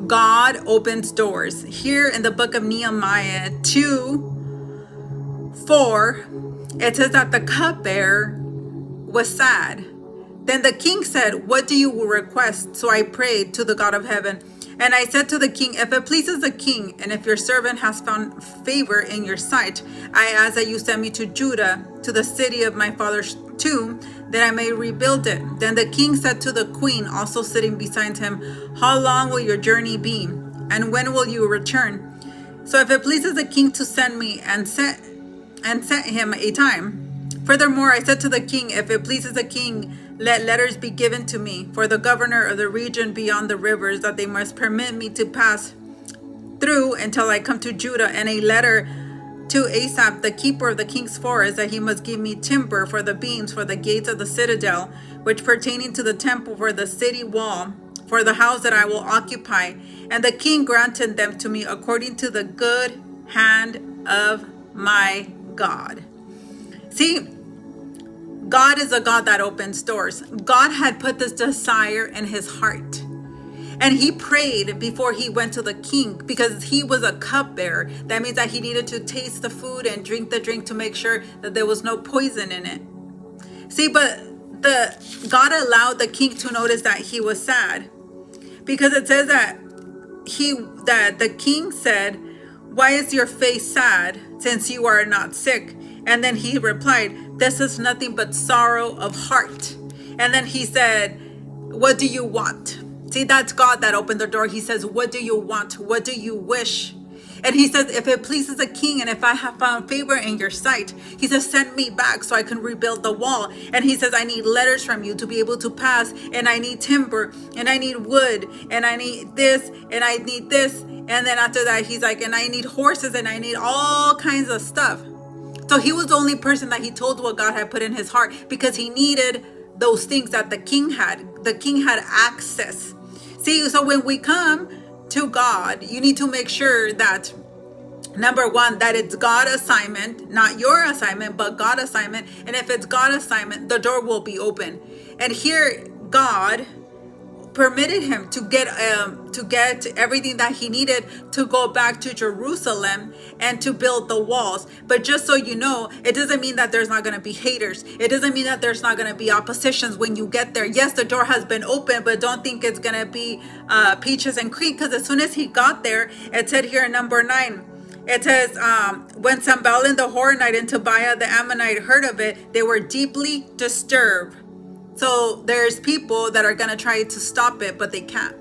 God opens doors. Here in the book of Nehemiah 2:4, it says that the cupbearer was sad. Then the king said, "What do you request?" So I prayed to the God of heaven. And I said to the king, "If it pleases the king, and if your servant has found favor in your sight, I ask that you send me to Judah, to the city of my father's tomb, that I may rebuild it." Then the king said to the queen, also sitting beside him, "How long will your journey be? And when will you return?" So if it pleases the king to send me, and set him a time. Furthermore, I said to the king, "If it pleases the king, let letters be given to me for the governor of the region beyond the rivers, that they must permit me to pass through until I come to Judah, and a letter to Asaph, the keeper of the king's forest, that he must give me timber for the beams, for the gates of the citadel, which pertaining to the temple, for the city wall, for the house that I will occupy." And the king granted them to me according to the good hand of my God. See, God is a God that opens doors. God had put this desire in his heart. And he prayed before he went to the king, because he was a cupbearer. That means that he needed to taste the food and drink the drink to make sure that there was no poison in it. See, but God allowed the king to notice that he was sad, because it says that the king said, "Why is your face sad, since you are not sick?" And then he replied, "This is nothing but sorrow of heart." And then he said, "What do you want?" See, that's God that opened the door. He says, "What do you want? What do you wish?" And he says, "If it pleases the king, and if I have found favor in your sight," he says, "send me back so I can rebuild the wall." And he says, "I need letters from you to be able to pass, and I need timber, and I need wood, and I need this, and I need this." And then after that, he's like, "And I need horses, and I need all kinds of stuff." So he was the only person that he told what God had put in his heart, because he needed those things that the king had. The king had access. See, so when we come to God, you need to make sure that, number one, that it's God assignment, not your assignment, but God assignment. And if it's God assignment, the door will be open. And here, God permitted him to get everything that he needed to go back to Jerusalem and to build the walls. But just so you know, it doesn't mean that there's not going to be haters. It doesn't mean that there's not going to be oppositions when you get there. Yes, the door has been opened, but don't think it's going to be peaches and cream, because as soon as he got there, it said here in number 9, it says, when Sanballat the Horonite and Tobiah the Ammonite heard of it, they were deeply disturbed. So there's people that are going to try to stop it, but they can't.